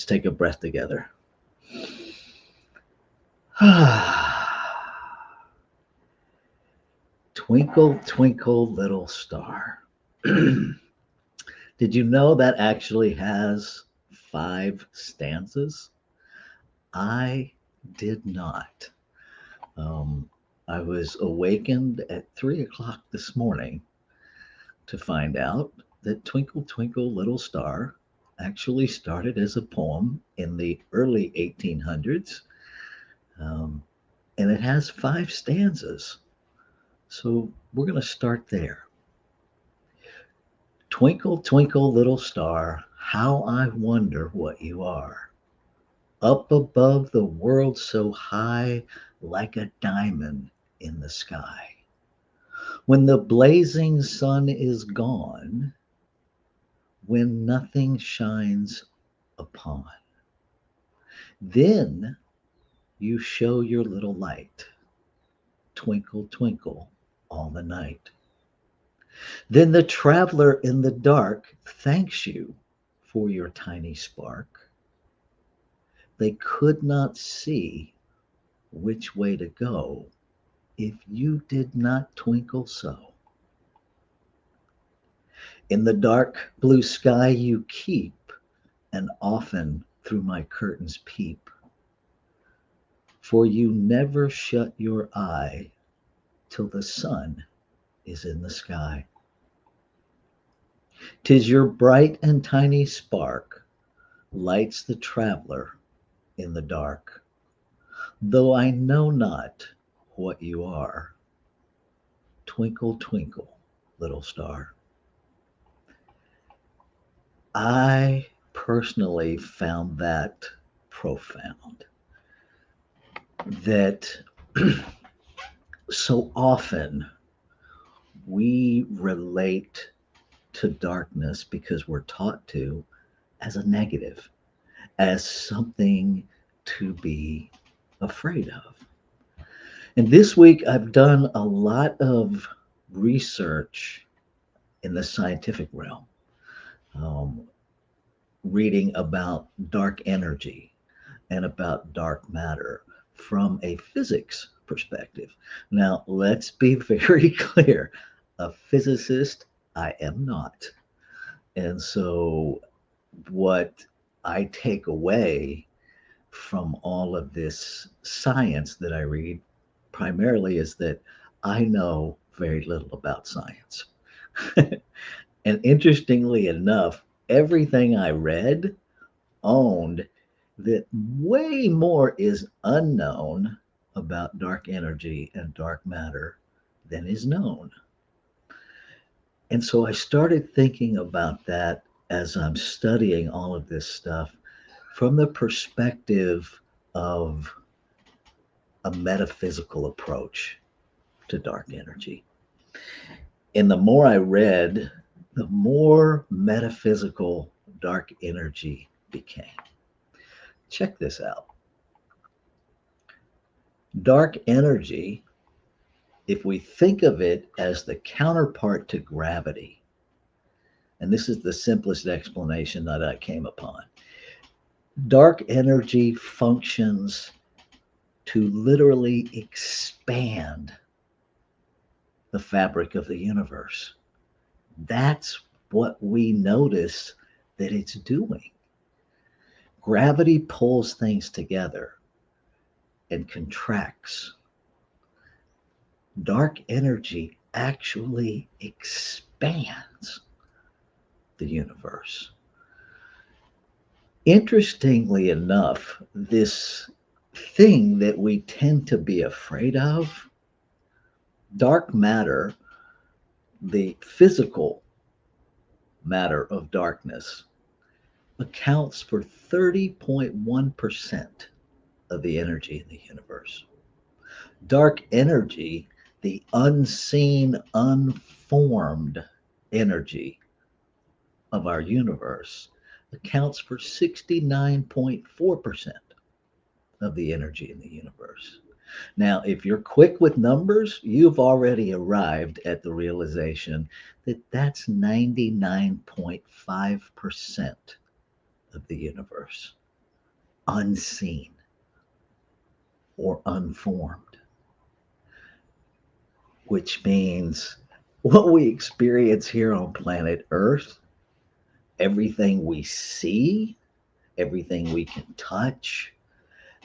Let's take a breath together. Twinkle, twinkle, little star. Did you know that actually has 5 stanzas? I did not. Um, I was awakened at 3 o'clock this morning to find out that Twinkle, Twinkle, Little Star actually started as a poem in the early 1800s, um, and it has 5 stanzas. So we're going to start there. Twinkle, twinkle, little star, how I wonder what you are. Up above the world so high, like a diamond in the sky. When the blazing sun is gone, when nothing shines upon, then you show your little light. Twinkle, twinkle, all the night. Then the traveler in the dark thanks you for your tiny spark. They could not see which way to go if you did not twinkle so. In the dark blue sky you keep, and often through my curtains peep, for you never shut your eye till the sun is in the sky. 'Tis your bright and tiny spark lights the traveler in the dark, though I know not what you are. Twinkle, twinkle, little star. I personally found that profound. That so often we relate to darkness because we're taught to as a negative, as something to be afraid of. And this week, I've done a lot of research in the scientific realm, um, reading about dark energy and about dark matter from a physics perspective. Now, let's be very clear, a physicist I am not. And so, what I take away from all of this science that I read primarily is that I know very little about science. And interestingly enough, everything I read owned that way more is unknown about dark energy and dark matter than is known. And so I started thinking about that as I'm studying all of this stuff from the perspective of a metaphysical approach to dark energy. And the more I read, the more metaphysical dark energy became. Check this out. Dark energy, if we think of it as the counterpart to gravity, and this is the simplest explanation that I came upon, dark energy functions to literally expand the fabric of the universe. That's what we notice that it's doing. Gravity pulls things together and contracts. Dark energy actually expands the universe. Interestingly enough, this thing that we tend to be afraid of, dark matter, the physical matter of darkness, accounts for 30.1% of the energy in the universe. Dark energy, the unseen, unformed energy of our universe, accounts for 69.4% of the energy in the universe. Now, if you're quick with numbers, you've already arrived at the realization that that's 99.5% of the universe. unseen or unformed, which means what we experience here on planet Earth, everything we see, everything we can touch,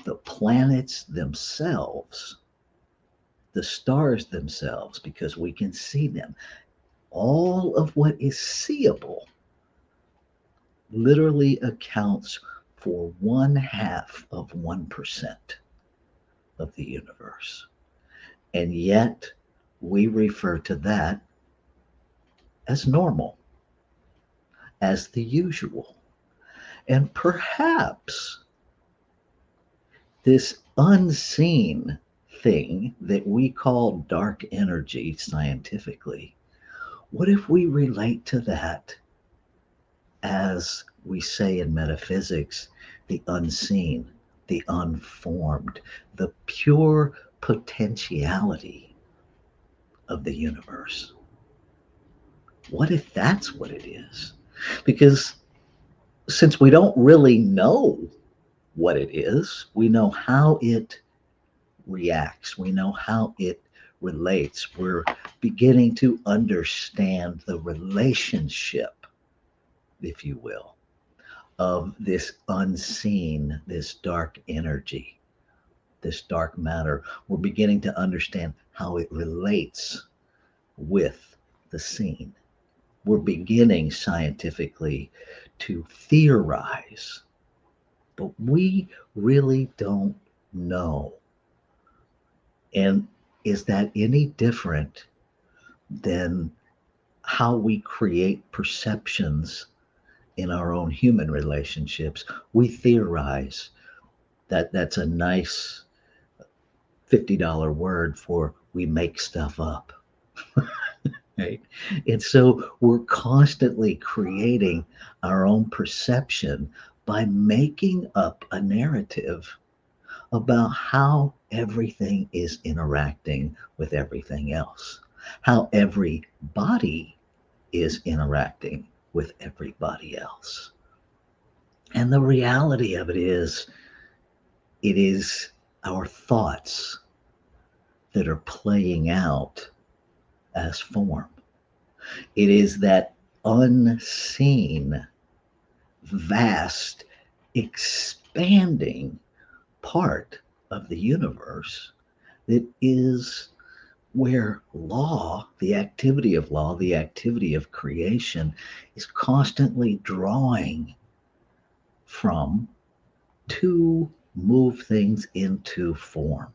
the planets themselves, the stars themselves, because we can see them, all of what is seeable literally accounts for 1/2 of 1% of the universe. And yet we refer to that as normal, as the usual. And perhaps this unseen thing that we call dark energy scientifically, what if we relate to that as we say in metaphysics, the unseen, the unformed, the pure potentiality of the universe? What if that's what it is? Because since we don't really know what it is, we know how it reacts, we know how it relates. We're beginning to understand the relationship, if you will, of this unseen, this dark energy, this dark matter. We're beginning to understand how it relates with the seen. We're beginning scientifically to theorize, but we really don't know. And is that any different than how we create perceptions in our own human relationships? We theorize. That's a nice $50 word for we make stuff up. Right? And so we're constantly creating our own perception by making up a narrative about how everything is interacting with everything else, how everybody is interacting with everybody else. And the reality of it is our thoughts that are playing out as form. It is that unseen, vast, expanding part of the universe that is where law, the activity of law, the activity of creation, is constantly drawing from to move things into form.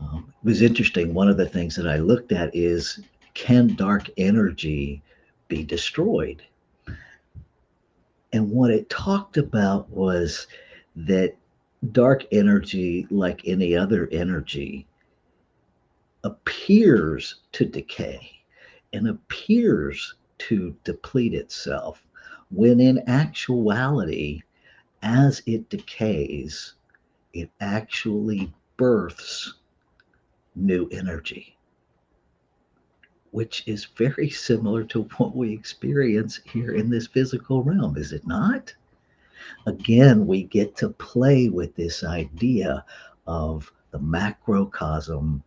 It was interesting. One of the things that I looked at is, can dark energy be destroyed? And what it talked about was that dark energy, like any other energy, appears to decay and appears to deplete itself, when in actuality, as it decays, it actually births new energy, which is very similar to what we experience here in this physical realm, is it not? Again, we get to play with this idea of the macrocosm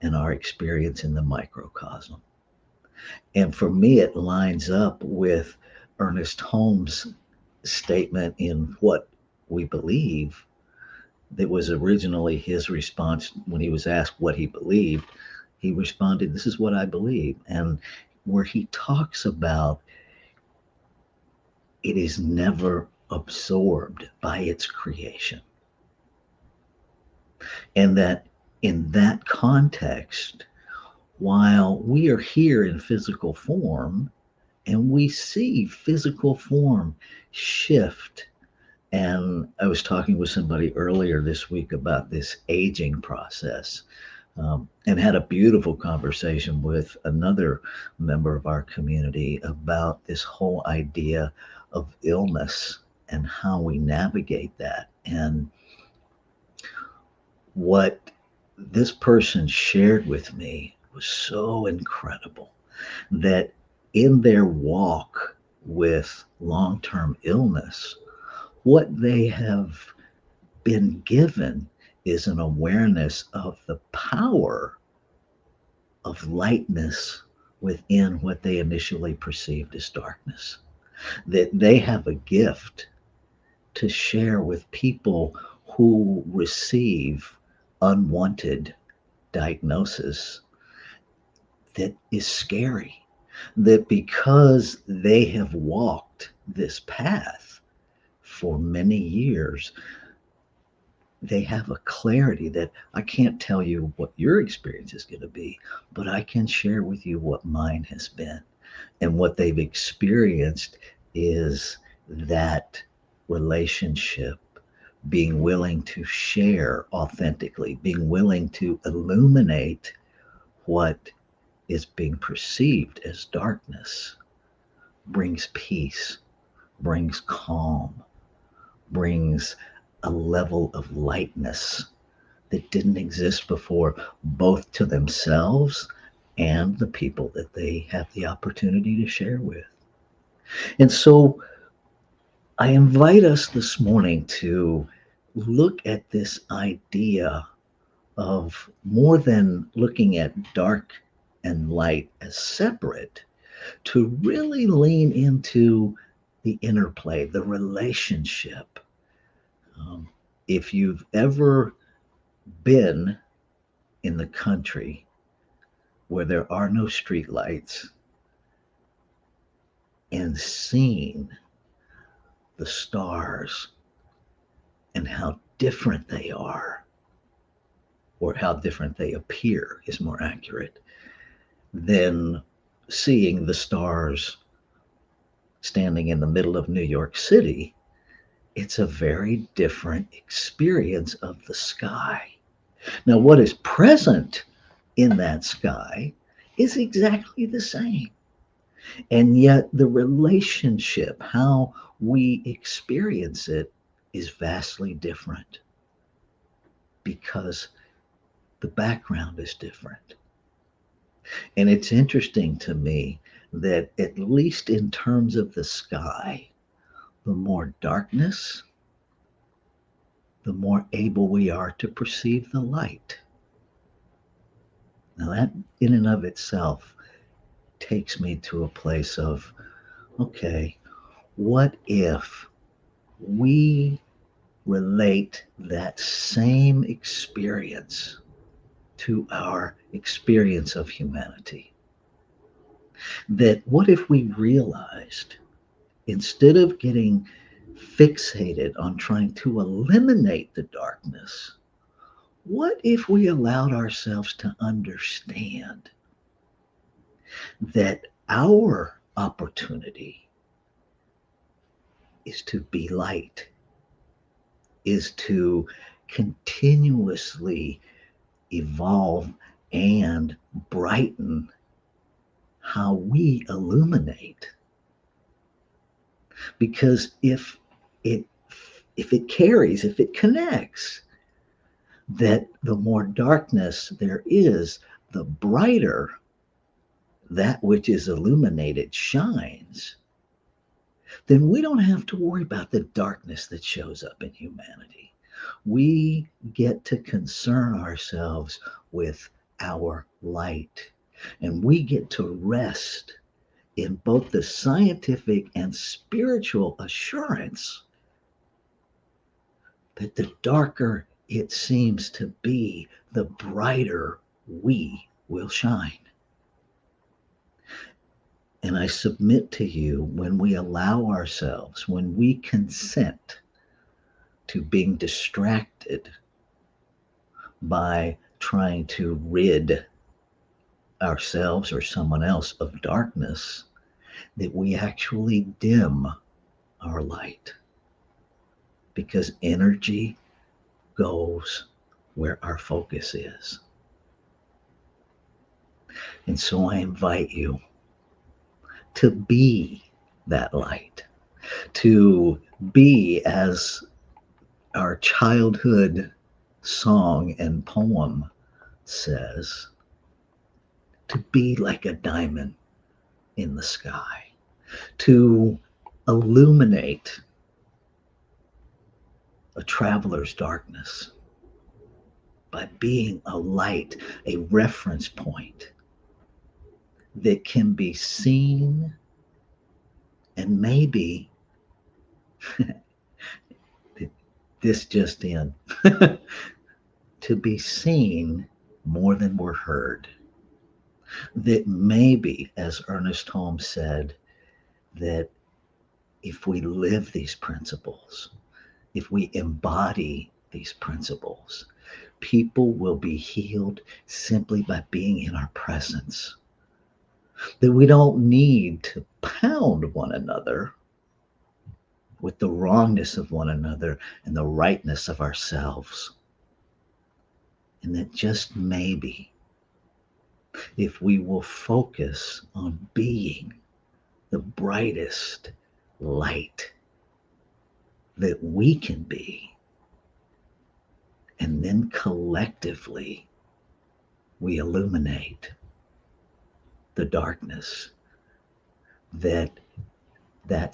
and our experience in the microcosm. And for me, it lines up with Ernest Holmes' statement in What We Believe, that was originally his response when he was asked what he believed. He responded, "This is what I believe." And where he talks about it is never absorbed by its creation. And that in that context, while we are here in physical form and we see physical form shift, and I was talking with somebody earlier this week about this aging process, and had a beautiful conversation with another member of our community about this whole idea of illness and how we navigate that. And what this person shared with me was so incredible, that in their walk with long-term illness, What they have been given is an awareness of the power of lightness within what they initially perceived as darkness. That they have a gift to share with people who receive unwanted diagnosis that is scary. That because they have walked this path for many years, they have a clarity that I can't tell you what your experience is going to be, but I can share with you what mine has been. And what they've experienced is that relationship, being willing to share authentically, being willing to illuminate what is being perceived as darkness, brings peace, brings calm, brings a level of lightness that didn't exist before, both to themselves and the people that they have the opportunity to share with. And so I invite us this morning to look at this idea of more than looking at dark and light as separate, to really lean into the interplay, the relationship. If you've ever been in the country where there are no streetlights and seen the stars and how different they are, or how different they appear is more accurate, than seeing the stars standing in the middle of New York City, it's a very different experience of the sky. Now, what is present in that sky is exactly the same. And yet, the relationship, how we experience it, is vastly different because the background is different. And it's interesting to me that, at least in terms of the sky, the more darkness, the more able we are to perceive the light. Now, that in and of itself takes me to a place of, okay, what if we relate that same experience to our experience of humanity? That what if we realized, instead of getting fixated on trying to eliminate the darkness, what if we allowed ourselves to understand that our opportunity is to be light, is to continuously evolve and brighten how we illuminate? Because it if it carries, if it connects, that the more darkness there is, the brighter that which is illuminated shines, then we don't have to worry about the darkness that shows up in humanity. We get to concern ourselves with our light, and we get to rest in both the scientific and spiritual assurance that the darker it seems to be, the brighter we will shine. And I submit to you, when we allow ourselves, when we consent to being distracted by trying to rid ourselves or someone else of darkness, that we actually dim our light. Because energy goes where our focus is. And so I invite you to be that light, to be, as our childhood song and poem says, to be like a diamond in the sky, to illuminate a traveler's darkness, by being a light, a reference point that can be seen and maybe this just in to be seen more than we're heard. That maybe, as Ernest Holmes said, that if we live these principles, if we embody these principles, people will be healed simply by being in our presence. That we don't need to pound one another with the wrongness of one another and the rightness of ourselves. And that just maybe, if we will focus on being the brightest light that we can be, and then collectively we illuminate the darkness, that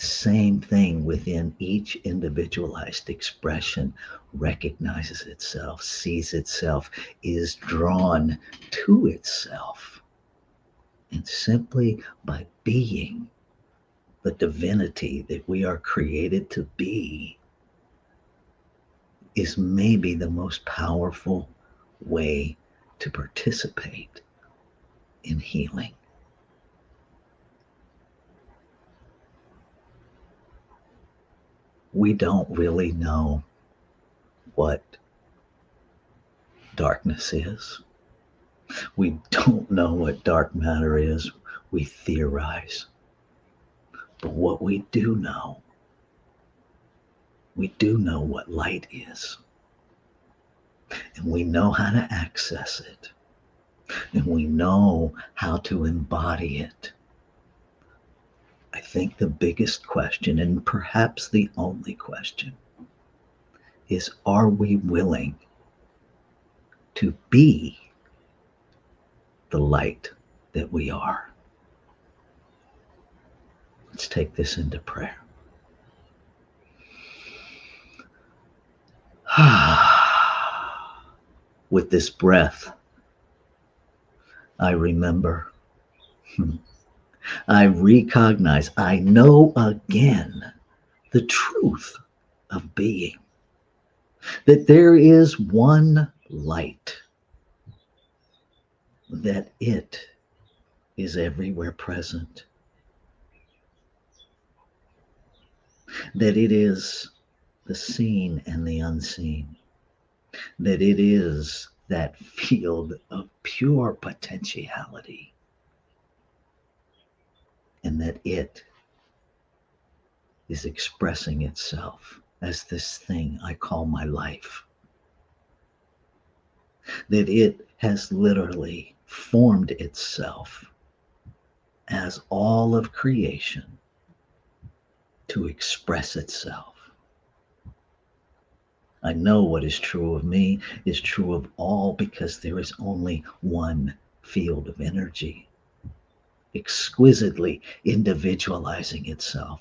same thing within each individualized expression recognizes itself, sees itself, is drawn to itself. And simply by being the divinity that we are created to be is maybe the most powerful way to participate in healing. We don't really know what darkness is. We don't know what dark matter is. We theorize. But what we do know what light is. And we know how to access it. And we know how to embody it. I think the biggest question, and perhaps the only question, is, are we willing to be the light that we are? Let's take this into prayer. With this breath, I remember, I recognize, I know again the truth of being, that there is one light, that it is everywhere present, that it is the seen and the unseen, that it is that field of pure potentiality, and that it is expressing itself as this thing I call my life. That it has literally formed itself as all of creation to express itself. I know what is true of me is true of all, because there is only one field of energy, exquisitely individualizing itself,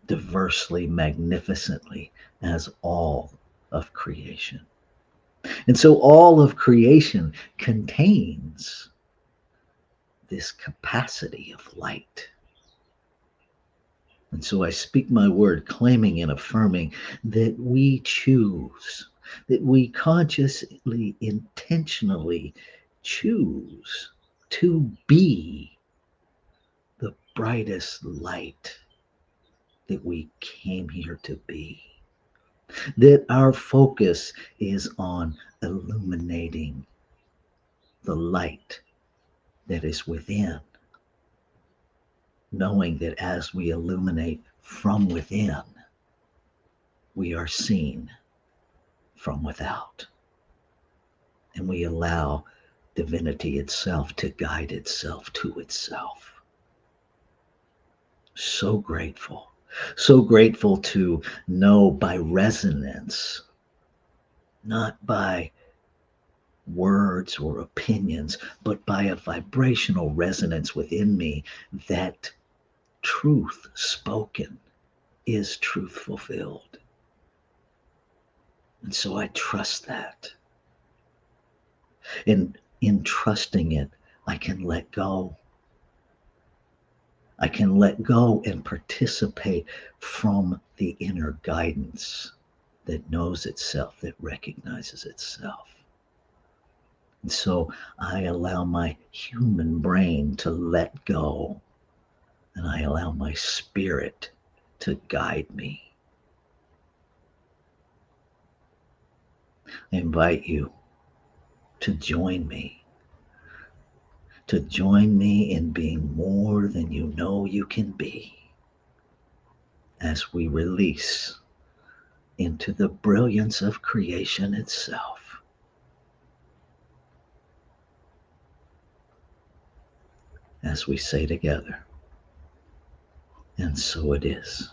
diversely, magnificently, as all of creation. And so all of creation contains this capacity of light. And so I speak my word, claiming and affirming that we choose, that we consciously, intentionally choose to be the brightest light that we came here to be. That our focus is on illuminating the light that is within, knowing that as we illuminate from within, we are seen from without. And we allow divinity itself to guide itself to itself. So grateful to know by resonance, not by words or opinions, but by a vibrational resonance within me, that truth spoken is truth fulfilled. And so I trust that. And in trusting it, I can let go. I can let go and participate from the inner guidance that knows itself, that recognizes itself. And so I allow my human brain to let go, and I allow my spirit to guide me. I invite you to join me, in being more than you know you can be, as we release into the brilliance of creation itself. As we say together, and so it is.